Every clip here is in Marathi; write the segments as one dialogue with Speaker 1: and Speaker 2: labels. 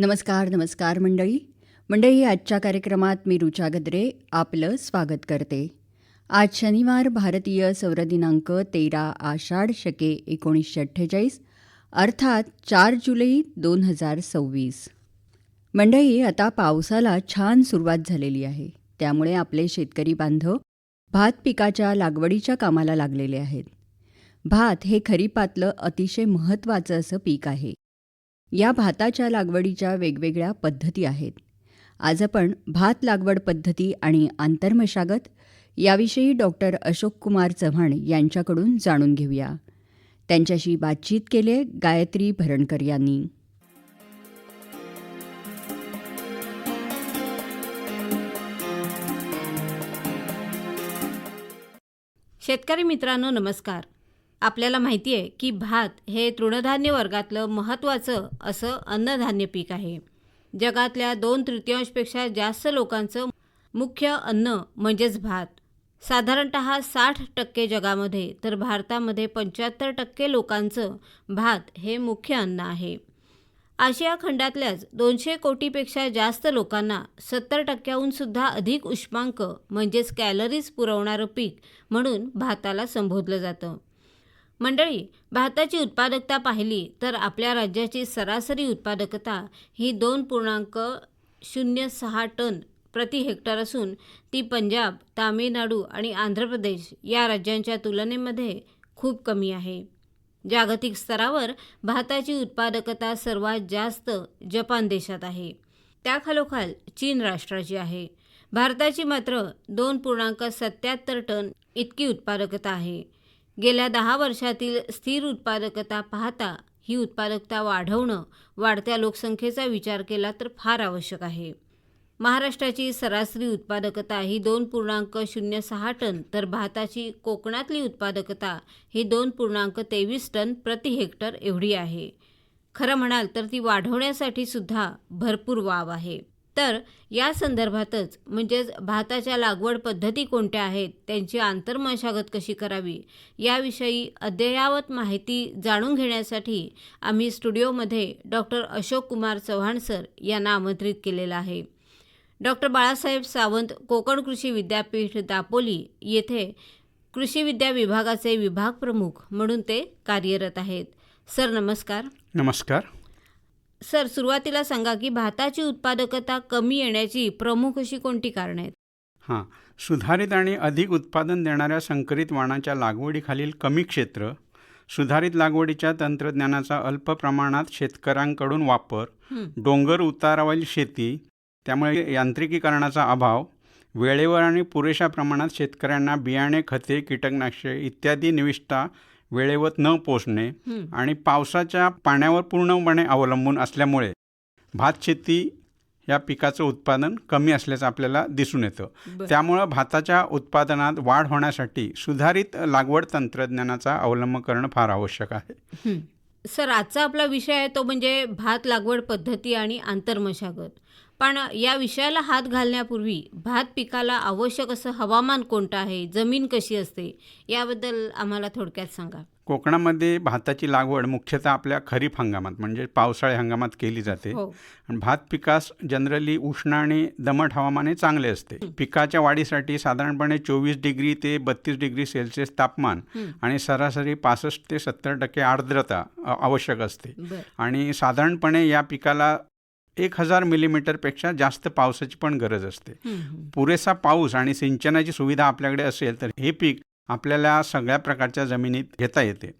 Speaker 1: नमस्कार नमस्कार मंडळी आजच्या कार्यक्रमात मी ऋचा गद्रे आपलं स्वागत करते. आज शनिवार भारतीय सौर दिनांक 13 आषाढ शके 1948 अर्थात 4 जुलै 2026. मंडळी, आता पावसाला छान सुरुवात झालेली आहे. त्यामुळे आपले शेतकरी बांधव भात पिकाच्या लागवडीच्या कामाला लागलेले आहेत. भात हे खरीपातलं अतिशय महत्त्वाचं असं पीक आहे. या भाताच्या लागवडीच्या वेगवेगळ्या पद्धती आहेत. आज आपण भात लागवड पद्धती आणि आंतरमशागत याविषयी डॉक्टर अशोक कुमार चव्हाण यांच्याकडून जाणून घेऊया. त्यांच्याशी बातचीत केली गायत्री भरणकर यांनी.
Speaker 2: शेतकरी मित्रांनो, नमस्कार. आपल्याला माहिती आहे की भात हे तृणधान्य वर्गातलं महत्त्वाचं असं अन्नधान्य पीक आहे. जगातल्या 2/3पेक्षा जास्त लोकांचं मुख्य अन्न म्हणजेच भात. साधारणतः 60% जगामध्ये तर भारतामध्ये 75% लोकांचं भात हे मुख्य अन्न आहे. आशिया खंडातल्याच 200 कोटीपेक्षा जास्त लोकांना 70%हून सुद्धा अधिक उष्मांक म्हणजेच कॅलरीज पुरवणारं पीक म्हणून भाताला संबोधलं जातं. मंडळी, भाताची उत्पादकता पाहिली तर आपल्या राज्याची सरासरी उत्पादकता ही 2.06 टन प्रति हेक्टर असून ती पंजाब, तामिळनाडू आणि आंध्र प्रदेश या राज्यांच्या तुलनेमध्ये खूप कमी आहे. जागतिक स्तरावर भाताची उत्पादकता सर्वात जास्त जपान देशात आहे. त्याखालोखाल चीन राष्ट्राची आहे. भारताची मात्र 2.77 टन इतकी उत्पादकता आहे. गेल्या 10 वर्षातील स्थिर उत्पादकता पाहता ही उत्पादकता वाढवणं वाढत्या लोकसंख्येचा विचार केला तर फार आवश्यक आहे. महाराष्ट्राची सरासरी उत्पादकता ही 2.06 टन तर भाताची कोकणातली उत्पादकता ही 2.23 टन प्रति हेक्टर एवढी आहे. खरं म्हणाल तर ती वाढवण्यासाठी सुद्धा भरपूर वाव आहे. तर या संदर्भातच म्हणजेच भाताच्या लागवड पद्धती कोणत्या आहेत, त्यांची आंतरमशागत कशी करावी याविषयी अद्ययावत माहिती जाणून घेण्यासाठी आम्ही स्टुडिओमध्ये डॉक्टर अशोक कुमार चव्हाण सर यांना आमंत्रित केलेलं आहे. डॉक्टर बाळासाहेब सावंत कोकण कृषी विद्यापीठ दापोली येथे कृषी विद्या विभागाचे विभाग प्रमुख म्हणून ते कार्यरत आहेत. सर नमस्कार.
Speaker 3: नमस्कार.
Speaker 2: सर, सुरुवातीला सांगा की भाताची उत्पादकता कमी येण्याची प्रमुख अशी कोणती कारणं आहेत?
Speaker 3: सुधारित आणि अधिक उत्पादन देणाऱ्या संकरित वाणाच्या लागवडीखालील कमी क्षेत्र, सुधारित लागवडीच्या तंत्रज्ञानाचा अल्प प्रमाणात शेतकऱ्यांकडून वापर, डोंगर उतारावरील शेती त्यामुळे यांत्रिकीकरणाचा अभाव, वेळेवर आणि पुरेशा प्रमाणात शेतकऱ्यांना बियाणे, खते, कीटकनाशके इत्यादी निविष्ठा वेळेवर न पोचणे आणि पावसाच्या पाण्यावर पूर्णपणे अवलंबून असल्यामुळे भात शेती या पिकाचं उत्पादन कमी असल्याचं आपल्याला दिसून येतं. त्यामुळं भाताच्या उत्पादनात वाढ होण्यासाठी सुधारित लागवड तंत्रज्ञानाचा अवलंब करणं फार आवश्यक आहे.
Speaker 2: सर, आजचा आपला विषय आहे तो म्हणजे भात लागवड पद्धती आणि आंतरमशागत. पण या विषयाला हात घालण्यापूर्वी भात पिकाला आवश्यक असं हवामान कोणतं आहे, जमीन कशी असते याबद्दल आम्हाला थोडक्यात सांगा.
Speaker 3: कोकणामध्ये भाताची लागवड मुख्यतः आपल्या खरीप हंगामात म्हणजे पावसाळी हंगामात केली जाते. आणि भात पिकास जनरली उष्ण आणि दमट हवामाने चांगले असते. पिकाच्या वाढीसाठी साधारणपणे 24 डिग्री ते 32 डिग्री सेल्सिअस तापमान आणि सरासरी 65 ते 70% आर्द्रता आवश्यक असते. आणि साधारणपणे या पिकाला 1000 मिलीमीटरपेक्षा जास्त पावसाची पण गरज असते. पुरेसा पाऊस आणि सिंचनाची सुविधा आपल्याकडे असेल तर हे पीक आपल्याला सगळ्या प्रकारच्या जमिनीत घेता येते.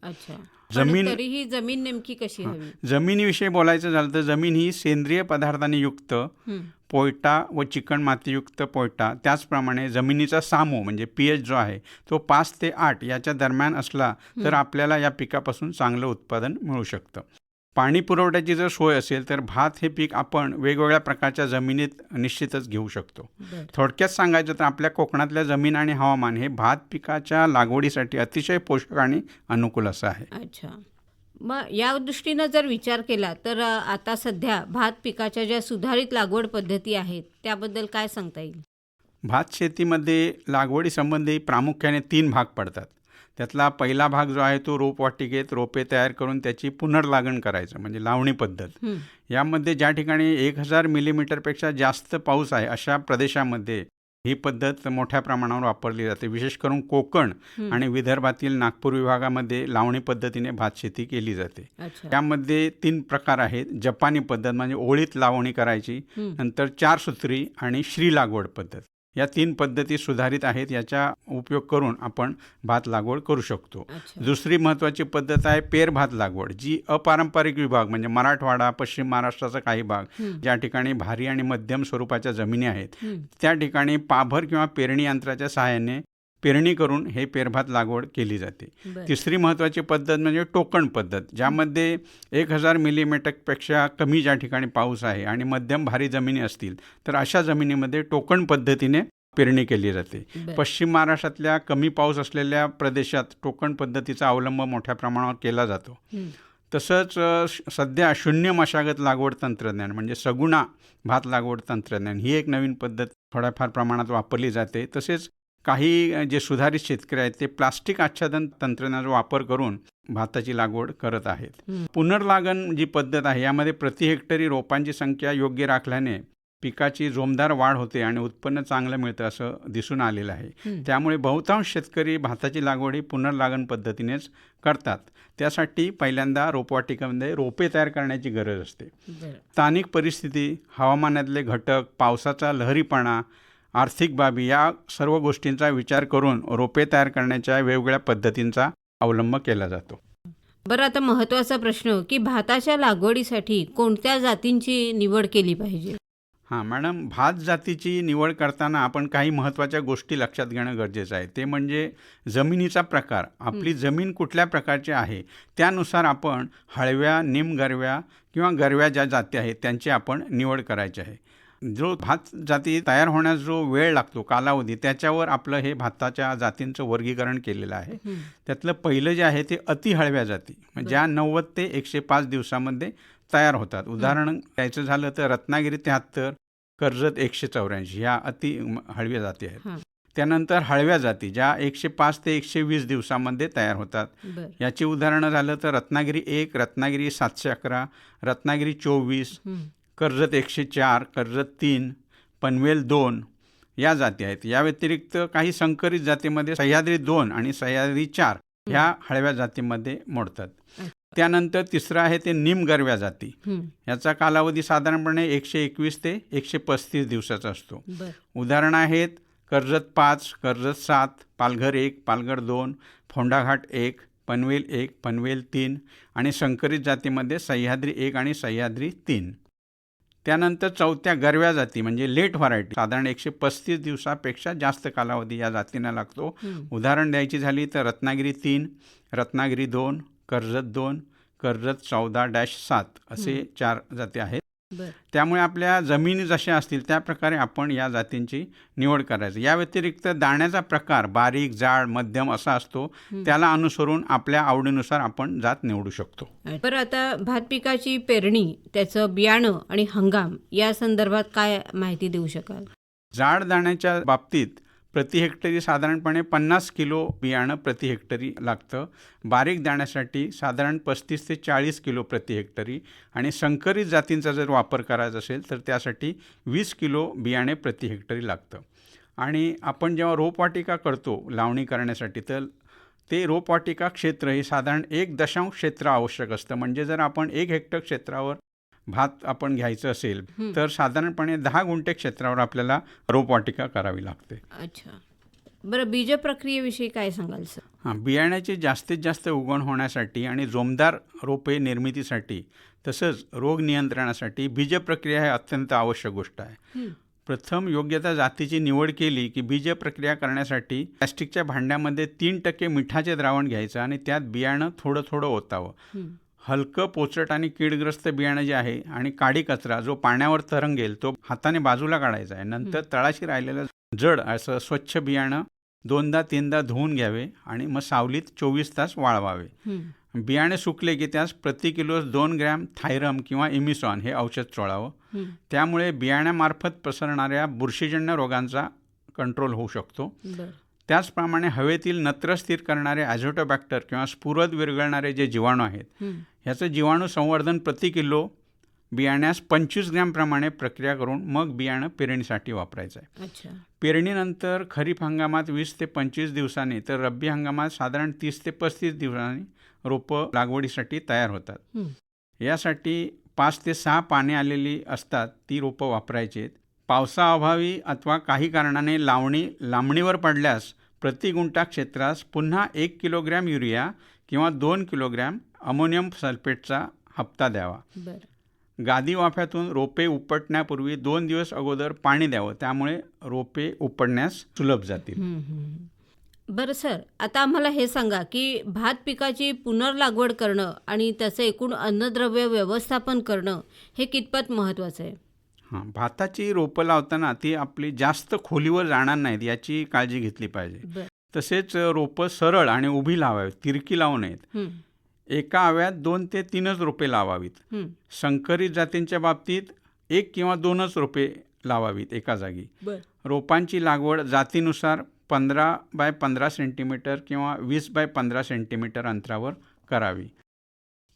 Speaker 2: तरीही जमीन नेमकी कशी हवी?
Speaker 3: जमिनीविषयी बोलायचं झालं तर जमीन ही सेंद्रिय पदार्थांनी युक्त पोयटा व चिकण मातीयुक्त पोयटा, त्याचप्रमाणे जमिनीचा सामो म्हणजे pH जो आहे तो 5 ते 8 याच्या दरम्यान असला तर आपल्याला या पिकापासून चांगलं उत्पादन मिळू शकतं. पाणी पुरवठ्याची जर सोय असेल तर भात हे पीक आपण वेगवेगळ्या प्रकारच्या जमिनीत निश्चितच घेऊ शकतो. थोडक्यात सांगायचं तर आपल्या कोकणातल्या जमीन आणि हवामान हे भात पिकाच्या लागवडीसाठी अतिशय पोषक आणि अनुकूल असं आहे.
Speaker 2: अच्छा, मग या दृष्टीनं जर विचार केला तर आता सध्या भात पिकाच्या ज्या सुधारित लागवड पद्धती आहेत त्याबद्दल काय सांगता येईल?
Speaker 3: भात शेतीमध्ये लागवडीसंबंधी प्रामुख्याने 3 भाग पडतात. त्यातला पहिला भाग जो आहे तो रोपवाटिकेत रोपे तयार करून त्याची पुनर्लागण करायचं म्हणजे लावणी पद्धत. यामध्ये ज्या ठिकाणी 1000 मिलीमीटरपेक्षा जास्त पाऊस आहे अशा प्रदेशामध्ये ही पद्धत मोठ्या प्रमाणावर वापरली जाते. विशेष करून कोकण आणि विदर्भातील नागपूर विभागामध्ये लावणी पद्धतीने भात शेती केली जाते. त्यामध्ये 3 प्रकार आहेत. जपानी पद्धत म्हणजे ओळीत लावणी करायची, नंतर 4 सूत्री आणि श्री लागवड पद्धत. या 3 पद्धती सुधारित आहेत. याचा उपयोग करून आपण भात लागवड करू शकतो. दुसरी महत्त्वाची पद्धत आहे पेर भात लागवड, जी अपारंपरिक विभाग म्हणजे मराठवाडा, पश्चिम महाराष्ट्राचा काही भाग ज्या ठिकाणी भारी आणि मध्यम स्वरूपाच्या जमिनी आहेत त्या ठिकाणी पाभर किंवा पेरणी यंत्राच्या सहाय्याने पेरणी करून हे पेरभात लागवड केली जाते. तिसरी महत्त्वाची पद्धत म्हणजे टोकण पद्धत, ज्यामध्ये 1000 मिलीमीटरपेक्षा कमी ज्या ठिकाणी पाऊस आहे आणि मध्यम भारी जमिनी असतील तर अशा जमिनीमध्ये टोकण पद्धतीने पेरणी केली जाते. पश्चिम महाराष्ट्रातल्या कमी पाऊस असलेल्या प्रदेशात टोकण पद्धतीचा अवलंब मोठ्या प्रमाणावर केला जातो. तसंच सध्या शून्य मशागत लागवड तंत्रज्ञान म्हणजे सगुणा भात लागवड तंत्रज्ञान ही एक नवीन पद्धत थोड्याफार प्रमाणात वापरली जाते. तसेच काही जे सुधारित शेतकरी आहेत ते प्लास्टिक आच्छादन तंत्रज्ञानाचा वापर करून भाताची लागवड करत आहेत. पुनर्लागण जी पद्धत आहे यामध्ये प्रति हेक्टरी रोपांची संख्या योग्य राखल्याने पिकाची जोमदार वाढ होते आणि उत्पन्न चांगलं मिळतं असं दिसून आलेलं आहे. त्यामुळे बहुतांश शेतकरी भाताची लागवड ही पुनर्लागण पद्धतीनेच करतात. त्यासाठी पहिल्यांदा रोपवाटिकेमध्ये रोपे तयार करण्याची गरज असते. स्थानिक परिस्थिती, हवामानातले घटक, पावसाचा लहरीपणा, आर्थिक बाबी या सर्व गोष्टींचा विचार करून रोपे तयार करण्याच्या वेगवेगळ्या पद्धतींचा अवलंब केला जातो.
Speaker 2: बरं, आता महत्त्वाचा प्रश्न की भाताच्या लागवडीसाठी कोणत्या जातींची निवड केली पाहिजे?
Speaker 3: मॅडम, भात जातीची निवड करताना आपण काही महत्त्वाच्या गोष्टी लक्षात घेणं गरजेचं आहे. ते म्हणजे जमिनीचा प्रकार. आपली जमीन कुठल्या प्रकारची आहे त्यानुसार आपण हळव्या, निमगरव्या किंवा गरव्या ज्या जाती आहेत त्यांची आपण निवड करायची आहे. जो भात जाती तयार होण्यास जो वेळ लागतो, कालावधी, त्याच्यावर आपलं हे भाताच्या जातींचं वर्गीकरण केलेलं आहे. त्यातलं पहिलं जे आहे ते अति हळव्या जाती, ज्या 90 ते 105 दिवसामध्ये तयार होतात. उदाहरण द्यायचं झालं तर रत्नागिरी 73, कर्जत 184 ह्या अति हळव्या जाती आहेत. त्यानंतर हळव्या जाती ज्या 105 ते 120 दिवसामध्ये तयार होतात. याची उदाहरणं झालं तर रत्नागिरी 1, रत्नागिरी 711, रत्नागिरी 24, कर्जत 104, कर्जत 3, पनवेल 2 या जाती आहेत. या व्यतिरिक्त काही संकरित जातीमध्ये सह्याद्री 2 आणि सह्याद्री 4 ह्या हळव्या जातीमध्ये मोडतात. त्यानंतर तिसरं आहे ते निमगरव्या जाती. याचा कालावधी साधारणपणे 121 ते 135 दिवसाचा असतो. उदाहरणं आहेत कर्जत 5, कर्जत 7, पालघर 1, पालघर 2, फोंडाघाट 1, पनवेल 1, पनवेल 3 आणि संकरित जातीमध्ये सह्याद्री 1 आणि सह्याद्री 3. त्यानंतर चौथ्या गरव्या जाती म्हणजे लेट व्हरायटी, साधारण 135 दिवसापेक्षा जास्त कालावधी या जातींना लागतो. उदाहरण द्यायची झाली तर रत्नागिरी 3, रत्नागिरी 2, कर्जत 2, कर्जत 14-7 असे 4 जाती आहेत. त्यामुळे आपल्या जमिनी जशा असतील त्या प्रकारे आपण या जातींची निवड करायची. या व्यतिरिक्त दाण्याचा प्रकार बारीक, जाड, मध्यम असा असतो. त्याला अनुसरून आपल्या आवडीनुसार आपण जात निवडू शकतो.
Speaker 2: बरं, आता भात पिकाची पेरणी, त्याचं बियाणं आणि हंगाम या संदर्भात काय माहिती देऊ शकाल?
Speaker 3: जाड दाण्याच्या बाबतीत प्रति हेक्टरी साधारणपणे 50 किलो बियाणं प्रति हेक्टरी लागतं. बारीक दाण्यासाठी साधारण 35 ते 40 किलो प्रति हेक्टरी आणि संकरित जातींचा जर वापर करायचा असेल तर त्यासाठी 20 किलो बियाणे प्रति हेक्टरी लागतं. आणि आपण जेव्हा रोपवाटिका करतो लावणी करण्यासाठी तर ते रोपवाटिका क्षेत्र हे साधारण 1 क्षेत्र आवश्यक असतं. म्हणजे जर आपण 1 हेक्टर क्षेत्रावर भात आपण घ्यायचं असेल तर साधारणपणे 10 गुंठे क्षेत्रावर आपल्याला रोपवाटिका करावी लागते.
Speaker 2: अच्छा, बरं, बीज प्रक्रियेविषयी काय सांगाल सर?
Speaker 3: बियाण्याची जास्तीत जास्त उगवण होण्यासाठी आणि जोमदार रोपे निर्मितीसाठी तसंच रोग नियंत्रणासाठी बीज प्रक्रिया ही अत्यंत आवश्यक गोष्ट आहे. प्रथम योग्य त्या जातीची निवड केली की बीज प्रक्रिया करण्यासाठी प्लॅस्टिकच्या भांड्यामध्ये 3% मिठाचे द्रावण घ्यायचं आणि त्यात बियाणं थोडं थोडं ओतावं. हलकं, पोचट आणि कीडग्रस्त बियाणं जे आहे आणि काडी कचरा जो पाण्यावर तरंगेल तो हाताने बाजूला काढायचा आहे. नंतर तळाशी राहिलेलं जड असं स्वच्छ बियाणं 2-3दा धुवून घ्यावे आणि मग सावलीत 24 तास वाळवावे. बियाणे सुकले की त्यास प्रति किलोस 2 ग्रॅम थायरम किंवा इमिसॉन हे औषध चोळावं. त्यामुळे बियाण्यामार्फत पसरणाऱ्या बुरशीजन्य रोगांचा कंट्रोल होऊ शकतो. त्याचप्रमाणे हवेतील नत्र स्थिर करणारे ॲझोटोबॅक्टर किंवा स्फुरद विरघळणारे जे जीवाणू आहेत ह्याचं जीवाणू संवर्धन प्रति किलो बियाण्यास 25 ग्रॅमप्रमाणे प्रक्रिया करून मग बियाणं पेरणीसाठी वापरायचं आहे.
Speaker 2: अच्छा.
Speaker 3: पेरणीनंतर खरीप हंगामात 20 ते 25 दिवसांनी तर रब्बी हंगामात साधारण 30 ते 35 दिवसांनी रोपं लागवडीसाठी तयार होतात. यासाठी 5 ते 6 पाने आलेली असतात ती रोपं वापरायची आहेत. पावसाअभावी अथवा काही कारणाने लांबणीवर पडल्यास प्रति गुंठा क्षेत्रास पुन्हा 1 किलोग्रॅम युरिया किंवा 2 किलोग्रॅम अमोनियम सल्फेटचा हप्ता द्यावा. गादी वाफ्यातून रोपे उपटण्यापूर्वी 2 दिवस अगोदर पाणी द्यावं, त्यामुळे रोपे उपटण्यास सुलभ जातील.
Speaker 2: बरं सर, आता आम्हाला हे सांगा की भात पिकाची पुनर्लागवड करणं आणि त्याचं एकूण अन्नद्रव्य व्यवस्थापन करणं हे कितपत महत्त्वाचं आहे?
Speaker 3: भाताची रोपं लावताना ती आपली जास्त खोलीवर जाणार नाहीत याची काळजी घेतली पाहिजे. तसेच रोपं सरळ आणि उभी लावावीत, तिरकी लावू नयेत. एका आव्यात 2 ते 3च रोपे लावावीत. संकरित जातींच्या बाबतीत 1 किंवा 2च रोपे लावावीत एका जागी. रोपांची लागवड जातीनुसार 15 बाय 15 सेंटीमीटर किंवा 20 बाय 15 सेंटीमीटर अंतरावर करावी.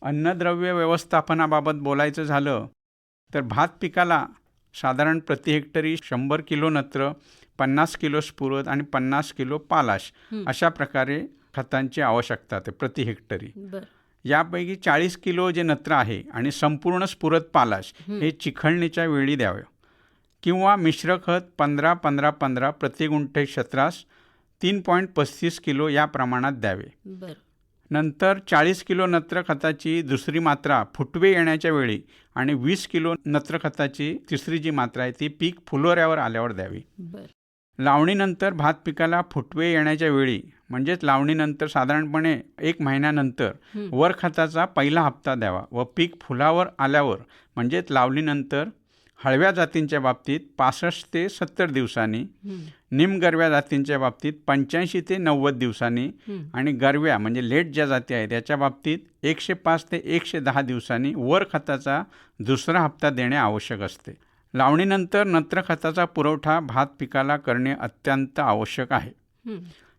Speaker 3: अन्नद्रव्य व्यवस्थापनाबाबत बोलायचं झालं तर भात पिकाला साधारण प्रति हेक्टरी 100 किलो नत्र, 50 किलो स्फुरद आणि 50 किलो पालाश अशा प्रकारे खतांची आवश्यकता आहे प्रति हेक्टरी. यापैकी 40 किलो जे नत्र आहे आणि संपूर्ण स्फुरद पालाश हे चिखळणीच्या वेळी द्यावे किंवा मिश्र खत 15-15-15 प्रति गुंठे क्षेत्रास 3.35 किलो या प्रमाणात द्यावे. नंतर 40 किलो नत्र खताची दुसरी मात्रा फुटवे येण्याच्या वेळी आणि 20 किलो नत्र खताची तिसरी जी मात्रा आहे ती पीक फुलोऱ्यावर आल्यावर द्यावी. लावणीनंतर भात पिकाला फुटवे येण्याच्या वेळी म्हणजेच लावणीनंतर साधारणपणे 1 महिन्यानंतर वर खताचा पहिला हप्ता द्यावा व पीक फुलावर आल्यावर म्हणजेच लावणीनंतर हळव्या जातींच्या बाबतीत 65 ते 70 दिवसांनी, निमगरव्या जातींच्या बाबतीत 85 ते 90 दिवसांनी आणि गरव्या म्हणजे लेट ज्या जाती आहेत त्याच्या बाबतीत 105 ते 110 दिवसांनी वर खताचा दुसरा हप्ता देणे आवश्यक असते. लावणीनंतर नत्र खताचा पुरवठा भात पिकाला करणे अत्यंत आवश्यक आहे.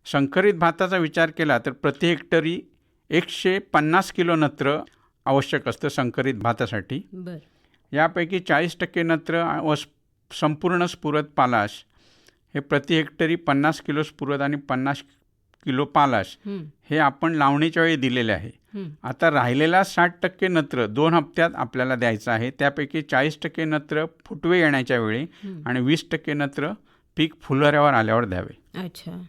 Speaker 3: संकरित भाताचा विचार केला तर प्रति हेक्टरी 150 किलो नत्र आवश्यक असतं संकरित भातासाठी. यापैकी 40% नत्र व संपूर्ण स्फुरद पालाश हे प्रति हेक्टरी 50 किलो स्फुरद आणि 50 किलो पालाश हे आपण लावणीच्या वेळी दिलेले आहे. आता राहिलेला 60% नत्र 2 हप्त्यात आपल्याला द्यायचं आहे. त्यापैकी 40% नत्र फुटवे येण्याच्या वेळी आणि 20% नत्र पीक फुलोऱ्यावर आल्यावर द्यावे.
Speaker 2: अच्छा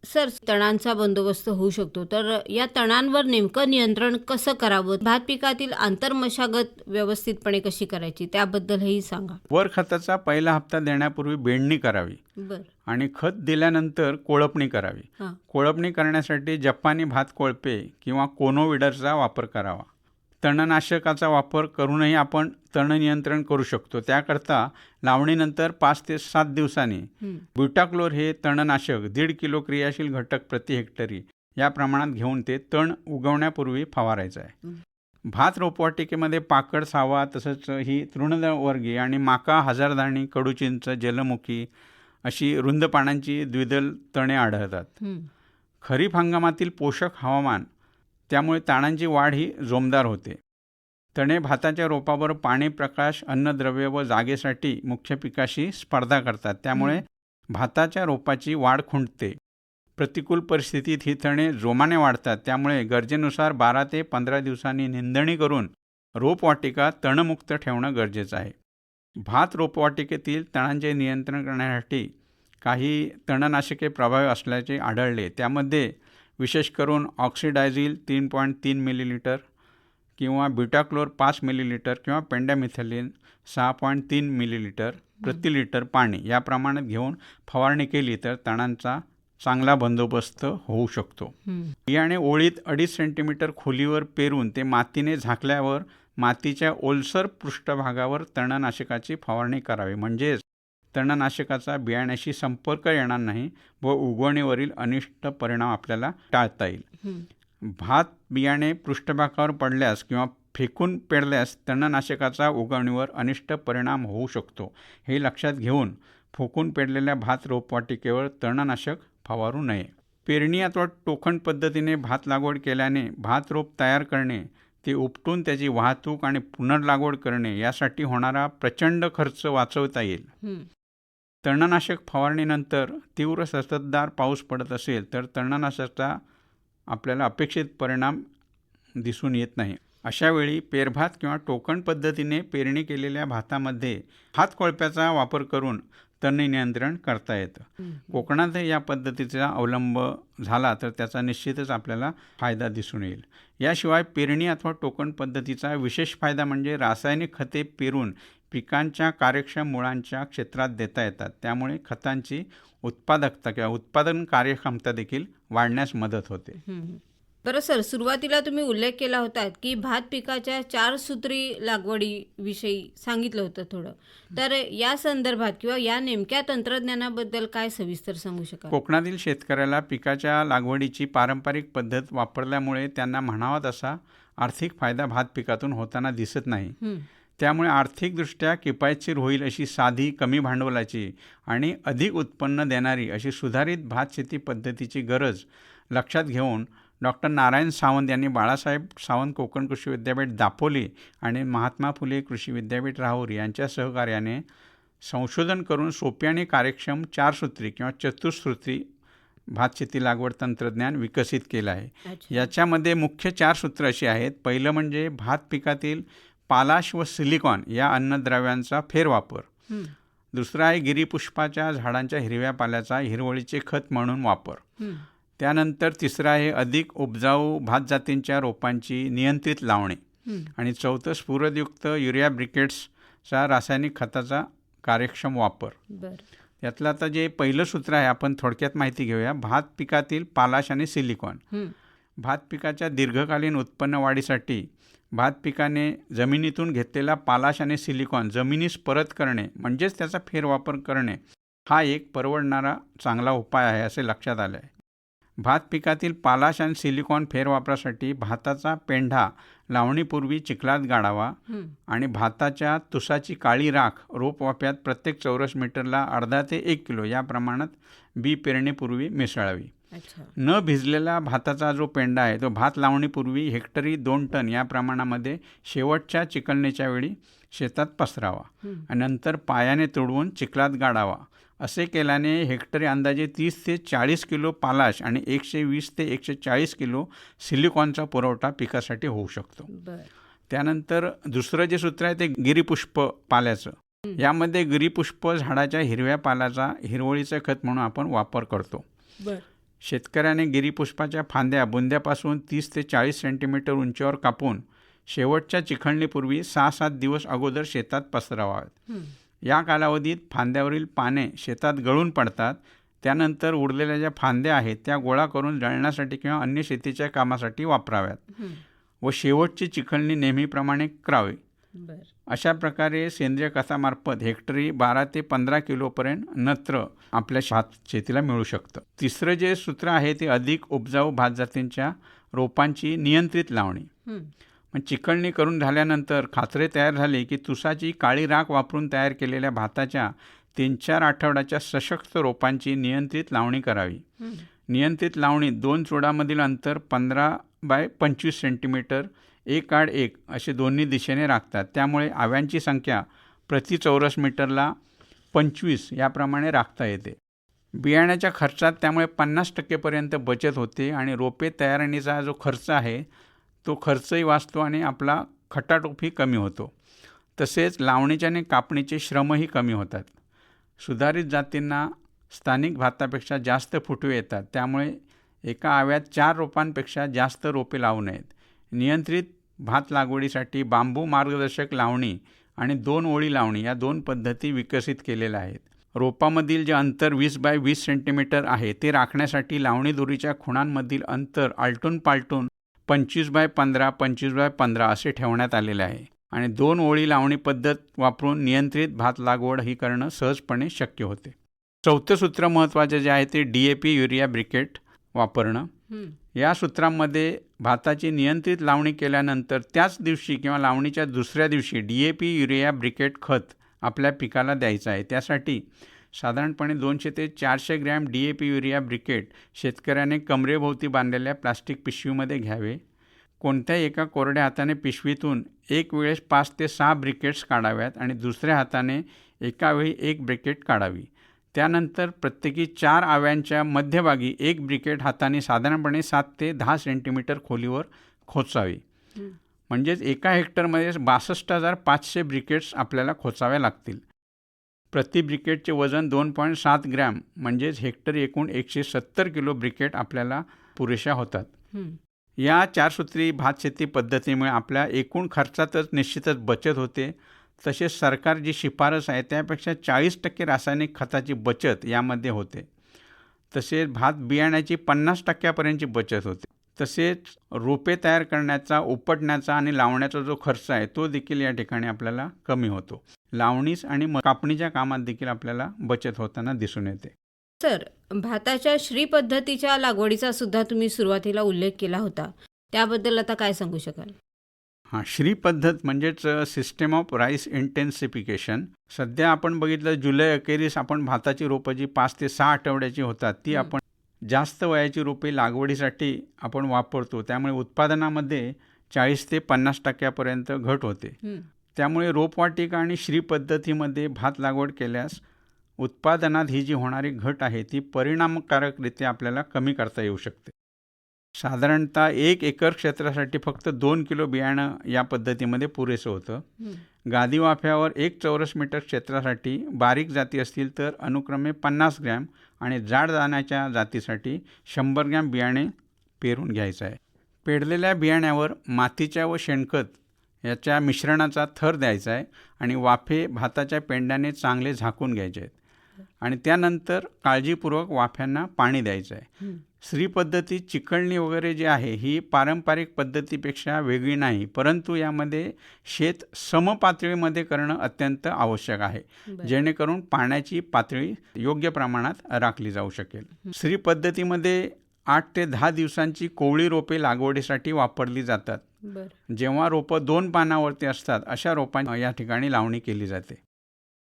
Speaker 2: सर, तणांचा बंदोबस्त होऊ शकतो, तर या तणांवर नेमकं नियंत्रण कसं करावं? भात पिकातील आंतरमशागत व्यवस्थितपणे कशी करायची त्याबद्दलही सांगा.
Speaker 3: वर खताचा पहिला हप्ता देण्यापूर्वी बेंडणी करावी आणि खत दिल्यानंतर कोळपणी करावी. कोळपणी करण्यासाठी जपानी भात कोळपे किंवा कोनोविडरचा वापर करावा. तणनाशकाचा वापर करूनही आपण तण नियंत्रण करू शकतो. त्याकरता लावणीनंतर 5 ते 7 दिवसांनी ब्युटाक्लोर हे तणनाशक 1.5 किलो क्रियाशील घटक प्रति हेक्टरी या प्रमाणात घेऊन ते तण उगवण्यापूर्वी फवारायचं आहे. भात रोपवाटिकेमध्ये पाकड, सावा तसंच ही तृणवर्गीय आणि माका, हजारदाणी, कडूचिंच, जलमुखी अशी रुंद पानांची द्विदल तणे आढळतात. खरीप हंगामातील पोषक हवामान त्यामुळे तणांची वाढ ही जोमदार होते. तणे भाताच्या रोपावर पाणी, प्रकाश, अन्नद्रव्य व जागेसाठी मुख्य पिकाशी स्पर्धा करतात. त्यामुळे भाताच्या रोपाची वाढ खुंटते. प्रतिकूल परिस्थितीत ही तणे जोमाने वाढतात. त्यामुळे गरजेनुसार 12 ते 15 दिवसांनी निंदणी करून रोपवाटिका तणमुक्त ठेवणं गरजेचं आहे. भात रोपवाटिकेतील तणांचे नियंत्रण करण्यासाठी काही तणनाशके प्रभावी असल्याचे आढळले. त्यामध्ये विशेष करून ऑक्सिडायझिल 3.3 मिलीलिटर किंवा ब्युटाक्लोर 5 मिलीलिटर किंवा पेंडामिथॅलिन 6.3 मिलीलिटर प्रति लिटर पाणी या प्रमाणात घेऊन फवारणी केली तर तणांचा चांगला बंदोबस्त होऊ शकतो. बियाणे ओळीत 2.5 सेंटीमीटर खोलीवर पेरून ते मातीने झाकल्यावर मातीच्या ओलसर पृष्ठभागावर तणनाशकाची फवारणी करावी. म्हणजेच तणनाशकाचा बियाण्याशी संपर्क येणार नाही व उगवणीवरील अनिष्ट परिणाम आपल्याला टाळता येईल. भात बियाणे पृष्ठभागावर पडल्यास किंवा फेकून पेरल्यास तणनाशकाचा उगवणीवर अनिष्ट परिणाम होऊ शकतो. हे लक्षात घेऊन फेकून पेरलेल्या भात रोपवाटिकेवर तणनाशक फवारू नये. पेरणी अथवा टोकन पद्धतीने भात लागवड केल्याने भात रोप तयार करणे, ते उपटून त्याची वाहतूक आणि पुनर्लागवड करणे यासाठी होणारा प्रचंड खर्च वाचवता येईल. तणनाशक फवारणीनंतर तीव्र संततधार पाऊस पडत असेल तर तणनाशकाचा आपल्याला अपेक्षित परिणाम दिसून येत नाही. अशावेळी पेरभात किंवा टोकन पद्धतीने पेरणी केलेल्या भातामध्ये हातकोळप्याचा वापर करून तण नियंत्रण करता येतं. कोकणातही या पद्धतीचा अवलंब झाला तर त्याचा निश्चितच आपल्याला फायदा दिसून येईल. याशिवाय पेरणी अथवा टोकन पद्धतीचा विशेष फायदा म्हणजे रासायनिक खते पेरून पिकांच्या कार्यक्षम मुळांच्या क्षेत्रात देता येतात. त्यामुळे खतांची उत्पादकता किंवा उत्पादन कार्यक्षमता देखील वाढण्यास मदत होते.
Speaker 2: बरं सर, सुरुवातीला तुम्ही उल्लेख केला होता की भात पिकाच्या 4 सूत्री लागवडीविषयी सांगितलं होतं थोडं, तर या संदर्भात किंवा या नेमक्या तंत्रज्ञानाबद्दल काय सविस्तर सांगू शकाल?
Speaker 3: कोकणातील शेतकऱ्याला पिकाच्या लागवडीची पारंपरिक पद्धत वापरल्यामुळे त्यांना म्हणावा तसा आर्थिक फायदा भात पिकातून होताना दिसत नाही. त्यामुळे आर्थिकदृष्ट्या किफायतशीर होईल अशी साधी, कमी भांडवलाची आणि अधिक उत्पन्न देणारी अशी सुधारित भात शेती पद्धतीची गरज लक्षात घेऊन डॉक्टर नारायण सावंत यांनी बाळासाहेब सावंत कोकण कृषी विद्यापीठ दापोली आणि महात्मा फुले कृषी विद्यापीठ राहुरी यांच्या सहकार्याने संशोधन करून सोपे आणि कार्यक्षम 4 सूत्री किंवा चतुःसूत्री भात शेती लागवड तंत्रज्ञान विकसित केलं आहे. याच्यामध्ये मुख्य 4 सूत्र अशी आहेत. पहिलं म्हणजे भात पिकातील पालाश व सिलिकॉन या अन्नद्रव्यांचा फेरवापर. दुसरं आहे गिरीपुष्पाच्या झाडांच्या हिरव्या पाल्याचा हिरवळीचे खत म्हणून वापर. त्यानंतर तिसरं आहे अधिक उपजाऊ भात जातींच्या रोपांची नियंत्रित लावणे. आणि चौथं स्फुरदयुक्त युरिया ब्रिकेट्सचा रासायनिक खताचा कार्यक्षम वापर. यातलं आता जे पहिलं सूत्र आहे आपण थोडक्यात माहिती घेऊया. भात पिकातील पालाश आणि सिलिकॉन. भात पिकाच्या दीर्घकालीन उत्पन्न वाढीसाठी भात पिकाने जमिनीतून घेतलेला पालाश आणि सिलिकॉन जमिनीस परत करणे म्हणजेच त्याचा फेरवापर करणे हा एक परवडणारा चांगला उपाय आहे असे लक्षात आले आहे. भात पिकातील पालाश आणि सिलिकॉन फेरवापरासाठी भाताचा पेंढा लावणीपूर्वी चिखलात गाडावा आणि भाताच्या तुसाची काळी राख रोपवाफ्यात प्रत्येक चौरस मीटरला अर्धा ते 1 किलो या प्रमाणात बी पेरणीपूर्वी मिसळावी. न भिजलेला भाताचा जो पेंढा आहे तो भात लावणीपूर्वी हेक्टरी 2 टन या प्रमाणामध्ये शेवटच्या चिखलणीच्या वेळी शेतात पसरावा आणि नंतर पायाने तुडवून चिखलात गाडावा. असे केल्याने हेक्टरी अंदाजे 30 ते 40 किलो पालाश आणि 120 ते 140 किलो सिलिकॉनचा पुरवठा पिकासाठी होऊ शकतो. त्यानंतर दुसरं जे सूत्र आहे ते गिरीपुष्प पाल्याचं. यामध्ये गिरीपुष्प झाडाच्या हिरव्या पाल्याचा हिरवळीचं खत म्हणून आपण वापर करतो. शेतकऱ्याने गिरीपुष्पाच्या फांद्या बुंद्यापासून 30 ते 40 सेंटीमीटर उंचीवर कापून शेवटच्या चिखलणीपूर्वी 6-7 दिवस अगोदर शेतात पसरवाव्यात. या कालावधीत फांद्यावरील पाने शेतात गळून पडतात. त्यानंतर उरलेल्या ज्या फांद्या आहेत त्या गोळा करून जळण्यासाठी किंवा अन्य शेतीच्या कामासाठी वापराव्यात व शेवटची चिखलणी नेहमीप्रमाणे करावी. अशा प्रकारे सेंद्रिय खतामार्फत हेक्टरी 12 ते 15 किलोपर्यंत नत्र आपल्या भात शेतीला मिळू शकतं. तिसरं जे सूत्र आहे ते अधिक उपजाऊ भात जातींच्या रोपांची नियंत्रित लावणी. चिखलणी करून झाल्यानंतर खाचरे तयार झाले की तुसाची काळी राख वापरून तयार केलेल्या भाताच्या 3-4 आठवड्याच्या सशक्त रोपांची नियंत्रित लावणी करावी. नियंत्रित लावणी 2 चुडामधील अंतर 15 बाय 25 सेंटीमीटर 1 आड 1 असे दोन्ही दिशेने राखतात. त्यामुळे आव्यांची संख्या प्रति चौरस मीटरला 25 याप्रमाणे राखता येते. बियाण्याच्या खर्चात त्यामुळे 50% बचत होते आणि रोपे तयारणीचा जो खर्च आहे तो खर्चही वाचतो आणि आपला खटाटोपही कमी होतो. तसेच लावणीचे आणि कापणीचे श्रमही कमी होतात. सुधारित जातींना स्थानिक भातापेक्षा जास्त फुटवे येतात. त्यामुळे एका आव्यात 4 रोपांपेक्षा जास्त रोपे लावू नयेत. नियंत्रित भात लागवडीसाठी बांबू मार्गदर्शक लावणी आणि 2 ओळी लावणी या 2 पद्धती विकसित केलेल्या आहेत. रोपामधील जे अंतर 20 बाय 20 सेंटीमीटर आहे ते राखण्यासाठी लावणी दोरीच्या खुणांमधील अंतर आलटून पालटून 25 बाय 15, 25 बाय 15 असे ठेवण्यात आलेले आहे आणि 2 ओळी लावणी पद्धत वापरून नियंत्रित भात लागवड ही करणं सहजपणे शक्य होते. चौथं सूत्र महत्त्वाचे जे आहे ते DAP युरिया ब्रिकेट वापरणं. या सूत्रांमध्ये भाताची नियंत्रित लावणी केल्यानंतर त्याच दिवशी किंवा लावणीच्या दुसऱ्या दिवशी DAP युरिया ब्रिकेट खत आपल्या पिकाला द्यायचं आहे. त्यासाठी साधारणपणे 200 ते 400 ग्रॅम DAP युरिया ब्रिकेट शेतकऱ्याने कमरेभोवती बांधलेल्या प्लास्टिक पिशवीमध्ये घ्यावे. कोणत्याही एका कोरड्या हाताने पिशवीतून एक वेळेस 5 ते 6 ब्रिकेट्स काढाव्यात आणि दुसऱ्या हाताने एकावेळी एक ब्रिकेट काढावी. त्यानंतर प्रत्येकी 4 आव्यांच्या मध्यभागी एक ब्रिकेट हाताने साधारणपणे 7 ते 10 सेंटीमीटर खोलीवर खोचावी. म्हणजेच एका हेक्टरमध्ये 62,500 ब्रिकेट्स आपल्याला खोचाव्या लागतील. प्रति ब्रिकेटचे वजन 2.7 ग्रॅम म्हणजेच हेक्टरी एकूण 170 किलो ब्रिकेट आपल्याला पुरेशा होतात. या 4 सूत्री भात शेती पद्धतीमुळे आपल्या एकूण खर्चातच निश्चितच बचत होते. तसेच सरकार जी शिफारस आहे त्यापेक्षा 40% रासायनिक खताची बचत यामध्ये होते. तसेच भात बियाण्याची 50% बचत होते. तसेच रोपे तयार करण्याचा, उपटण्याचा आणि लावण्याचा जो खर्च आहे तो देखील या ठिकाणी आपल्याला कमी होतो. लावणीस आणि कापणीच्या कामात देखील आपल्याला बचत होताना दिसून येते.
Speaker 2: सर, भाताच्या श्री पद्धतीच्या लागवडीचा सुद्धा तुम्ही सुरुवातीला उल्लेख केला होता, त्याबद्दल आता काय सांगू शकाल?
Speaker 3: श्री पद्धत म्हणजेच सिस्टम ऑफ राईस इंटेन्सिफिकेशन. सध्या आपण बघितलं जुलै अखेरीस आपण भाताची रोपं जी 5 ते 6 आठवड्याची होतात ती आपण जास्त वयाची रोपे लागवडीसाठी आपण वापरतो. त्यामुळे उत्पादनामध्ये 40 ते 50% घट होते. त्यामुळे रोपवाटिका आणि श्री पद्धतीमध्ये भात लागवड केल्यास उत्पादनात ही जी होणारी घट आहे ती परिणामकारकरित्या आपल्याला कमी करता येऊ शकते. साधारणतः 1 एकर क्षेत्रासाठी फक्त 2 किलो बियाणं या पद्धतीमध्ये पुरेसं होतं. गादी वाफ्यावर 1 चौरस मीटर क्षेत्रासाठी बारीक जाती असतील तर अनुक्रमे 50 ग्रॅम आणि जाड दाण्याच्या जातीसाठी 100 ग्रॅम बियाणे पेरून घ्यायचं आहे. पेरलेल्या बियाण्यावर मातीच्या व शेणखत याच्या मिश्रणाचा थर द्यायचा आहे आणि वाफे भाताच्या पेंड्याने चांगले झाकून घ्यायचे आहेत आणि त्यानंतर काळजीपूर्वक वाफ्यांना पाणी द्यायचं आहे. श्री पद्धती चिकळणी वगैरे जी आहे ही पारंपरिक पद्धतीपेक्षा वेगळी नाही, परंतु यामध्ये शेत समपातळीमध्ये करणं अत्यंत आवश्यक आहे, जेणेकरून पाण्याची पातळी योग्य प्रमाणात राखली जाऊ शकेल. श्री पद्धतीमध्ये 8 ते 10 दिवसांची कोवळी रोपे लागवडीसाठी वापरली जातात. जेव्हा रोपं 2 पानावरती असतात अशा रोपांची या ठिकाणी लावणी केली जाते.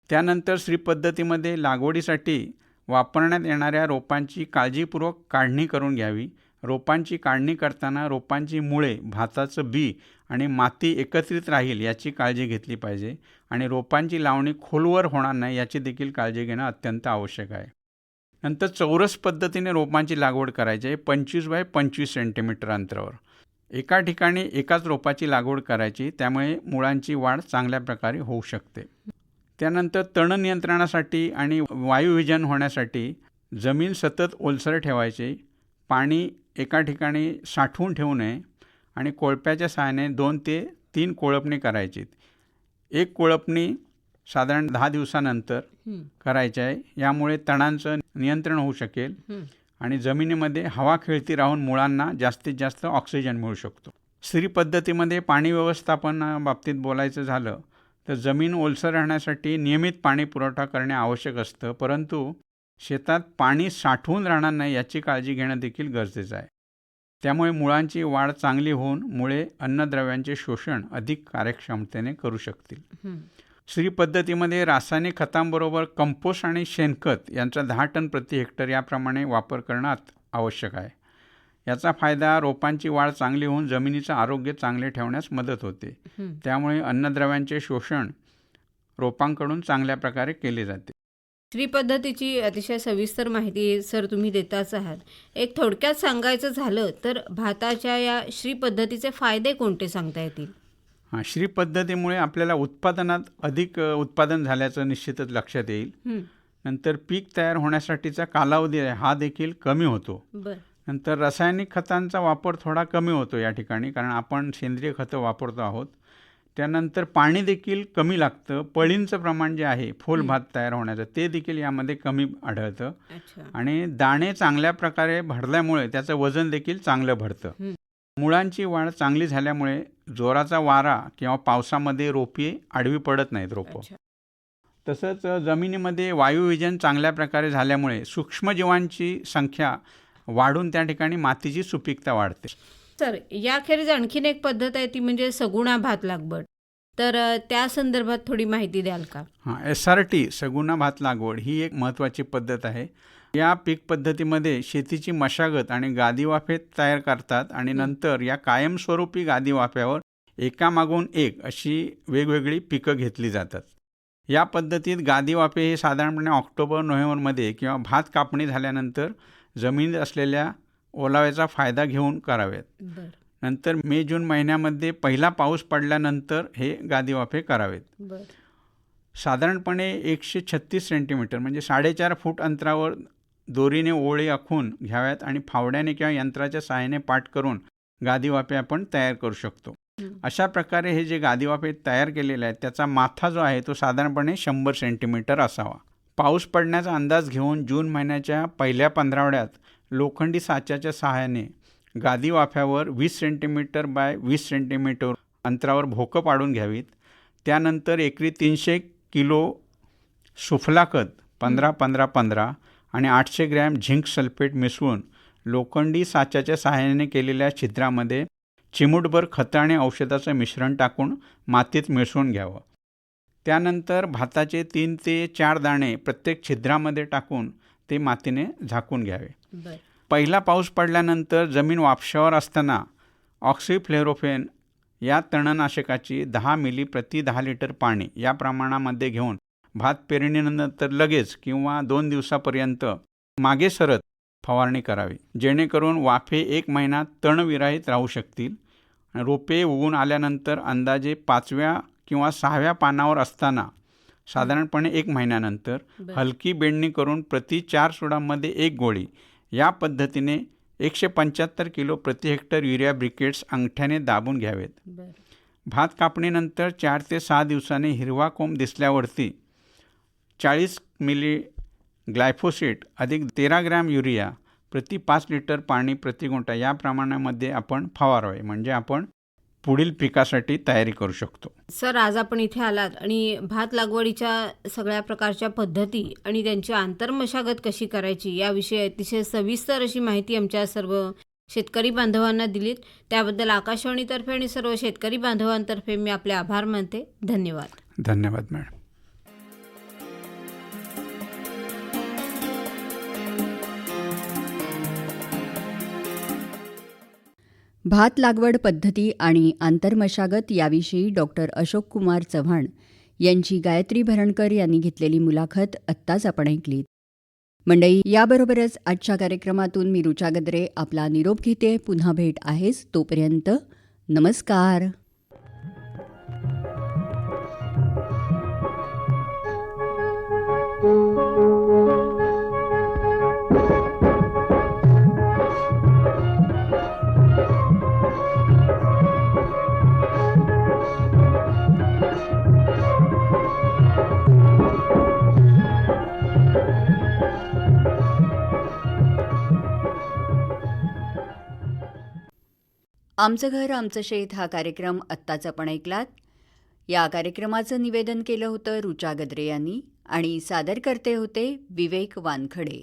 Speaker 3: त्यानंतर श्री पद्धतीमध्ये लागवडीसाठी वापरण्यात येणाऱ्या रोपांची काळजीपूर्वक काढणी करून घ्यावी. रोपांची काढणी करताना रोपांची मुळे, भाताचं बी आणि माती एकत्रित राहील याची काळजी घेतली पाहिजे आणि रोपांची लावणी खोलवर होणार नाही याची देखील काळजी घेणं अत्यंत आवश्यक आहे. नंतर चौरस पद्धतीने रोपांची लागवड करायची आहे. 25 बाय 25 सेंटीमीटर अंतरावर एका ठिकाणी एकाच रोपाची लागवड करायची, त्यामुळे मुळांची वाढ चांगल्या प्रकारे होऊ शकते. त्यानंतर तण नियंत्रणासाठी आणि वायुविजन होण्यासाठी जमीन सतत ओलसर ठेवायची, पाणी एका ठिकाणी साठवून ठेवू नये आणि कोळप्याच्या सहाय्याने 2 ते 3 कोळपणी करायची. एक कोळपणी साधारण 10 दिवसानंतर करायची आहे. यामुळे तणांचं नियंत्रण होऊ शकेल आणि जमिनीमध्ये हवा खेळती राहून मुळांना जास्तीत जास्त ऑक्सिजन मिळू शकतो. श्री पद्धतीमध्ये पाणी व्यवस्थापनाबाबतीत बोलायचं झालं तर जमीन ओलसर राहण्यासाठी नियमित पाणी पुरवठा करणे आवश्यक असतं, परंतु शेतात पाणी साठवून राहणार नाही याची काळजी घेणं देखील गरजेचं आहे. त्यामुळे मुळांची वाढ चांगली होऊन मुळे अन्नद्रव्यांचे शोषण अधिक कार्यक्षमतेने करू शकतील. श्री पद्धतीमध्ये रासायनिक खतांबरोबर कंपोस्ट आणि शेणखत यांचा 10 टन प्रति हेक्टर याप्रमाणे वापर करणं आवश्यक आहे. याचा फायदा रोपांची वाढ चांगली होऊन जमिनीचं आरोग्य चांगले ठेवण्यास मदत होते. त्यामुळे अन्नद्रव्यांचे शोषण रोपांकडून चांगल्या प्रकारे केले जाते.
Speaker 2: श्री पद्धतीची अतिशय सविस्तर माहिती सर तुम्ही देताच आहात. एक थोडक्यात सांगायचं झालं तर भाताच्या या श्री पद्धतीचे फायदे कोणते सांगता येतील?
Speaker 3: श्री पद्धतीमुळे आपल्याला उत्पादनात अधिक उत्पादन झाल्याचं निश्चितच लक्षात येईल. नंतर पीक तयार होण्यासाठीचा कालावधी आहे हा देखील कमी होतो. नंतर रासायनिक खतांचा वापर थोडा कमी होतो या ठिकाणी, कारण आपण सेंद्रिय खतं वापरतो आहोत. त्यानंतर पाणी देखील कमी लागतं. पळींचं प्रमाण जे आहे फोल भात तयार होण्याचं ते देखील यामध्ये कमी आढळतं आणि दाणे चांगल्या प्रकारे भरल्यामुळे त्याचं वजन देखील चांगलं भरतं. मुळांची वाढ चांगली झाल्यामुळे जोराचा वारा किंवा पावसामध्ये रोपे आडवी पडत नाहीत रोपं. तसंच जमिनीमध्ये वायुविजन चांगल्या प्रकारे झाल्यामुळे सूक्ष्मजीवांची संख्या वाढून त्या ठिकाणी मातीची सुपीकता वाढते.
Speaker 2: सर, याखेरीज आणखीन एक पद्धत आहे ती म्हणजे सगुणा भात लागवड. तर त्या संदर्भात थोडी माहिती द्याल का?
Speaker 3: SRT सगुणा भात लागवड ही एक महत्त्वाची पद्धत आहे. या पीक पद्धतीमध्ये शेतीची मशागत आणि गादी वाफे तयार करतात आणि नंतर या कायमस्वरूपी गादी वाफ्यावर एकामागून एक अशी वेगवेगळी पिकं घेतली जातात. या पद्धतीत गादी वाफे हे साधारणपणे ऑक्टोबर-नोव्हेंबरमध्ये किंवा भात कापणी झाल्यानंतर जमिनीत असलेल्या ओलाव्याचा फायदा घेऊन करावेत.
Speaker 2: बरं
Speaker 3: नंतर मे-जून महिन्यामध्ये पहिला पाऊस पडल्यानंतर हे गादी वाफे करावेत.
Speaker 2: बरं
Speaker 3: साधारणपणे 136 सेंटीमीटर म्हणजे 4.5 फूट अंतरावर दोरीने ओळी आखून घ्याव्यात आणि फावड्याने किंवा यंत्राच्या सहाय्याने पाट करून गादी वाफे आपण तयार करू शकतो. अशा प्रकारे हे जे गादी वाफे तयार केलेले आहेत त्याचा माथा जो आहे तो साधारणपणे 100 सेंटीमीटर असावा. पाऊस पडण्याचा अंदाज घेऊन जून महिन्याच्या पहिल्या 15 लोखंडी साच्याच्या सहाय्याने गादी वाफ्यावर 20 सेंटीमीटर बाय 20 सेंटीमीटर अंतरावर भोकं पाडून घ्यावीत. त्यानंतर एकरी 300 किलो सुफला खत 15-15-15 आणि 800 ग्रॅम झिंक सल्फेट मिसळून लोखंडी साच्याच्या सहाय्याने केलेल्या छिद्रामध्ये चिमूटभर खतं आणि औषधाचं मिश्रण टाकून मातीत मिसळून घ्यावं. त्यानंतर भाताचे 3 ते 4 दाणे प्रत्येक छिद्रामध्ये टाकून ते मातीने झाकून घ्यावे.
Speaker 2: बरं
Speaker 3: पहिला पाऊस पडल्यानंतर जमीन वापशावर असताना ऑक्सिफ्लोरोफेन या तणनाशकाची 10 मिली प्रति 10 लिटर पाणी या प्रमाणामध्ये घेऊन भात पेरणीनंतर लगेच किंवा 2 दिवसापर्यंत मागे सरत फवारणी करावी, जेणेकरून वाफे 1 महिना तणविरहित राहू शकतील. रोपे उगवून आल्यानंतर अंदाजे 5व्या किंवा 6व्या पानावर असताना साधारणपणे 1 महिन्यानंतर हलकी बेंडणी करून प्रति 4 सुडामध्ये 1 गोळी या पद्धतीने 175 किलो प्रति हेक्टर युरिया ब्रिकेट्स अंगठ्याने दाबून घ्यावेत.
Speaker 2: बरं
Speaker 3: भात कापणीनंतर 4 ते 6 दिवसांनी हिरवा कोंब दिसल्यावरती 40 मिली ग्लायफोसेट अधिक 13 ग्रॅम युरिया प्रति 5 लिटर पाणी प्रति गुंठा या प्रमाणामध्ये आपण फवारावे, म्हणजे आपण पुढील पिकासाठी तयारी करू शकतो.
Speaker 2: सर, आज आपण इथे आलात आणि भात लागवडीच्या सगळ्या प्रकारच्या पद्धती आणि त्यांची आंतरमशागत कशी करायची याविषयी अतिशय सविस्तर अशी माहिती आमच्या सर्व शेतकरी बांधवांना दिलीत. त्याबद्दल आकाशवाणीतर्फे आणि सर्व शेतकरी बांधवांतर्फे मी आपले आभार मानते. धन्यवाद.
Speaker 3: धन्यवाद मॅडम.
Speaker 1: भात लागवड पद्धती आणि आंतरमशागत याविषयी डॉक्टर अशोक कुमार चव्हाण यांची गायत्री भरणकर यांनी घेतलेली मुलाखत आत्ताच आपण ऐकलीत. मंडळी, याबरोबरच आजच्या कार्यक्रमातून मी ऋचा गद्रे आपला निरोप घेते. पुन्हा भेट आहेच. तोपर्यंत नमस्कार. आमचं घर आमचं शेत हा कार्यक्रम आत्ताच आपण ऐकलात. या कार्यक्रमाचं निवेदन केलं होतं ऋचा गद्रे यांनी आणि सादर करते होते विवेक वानखडे.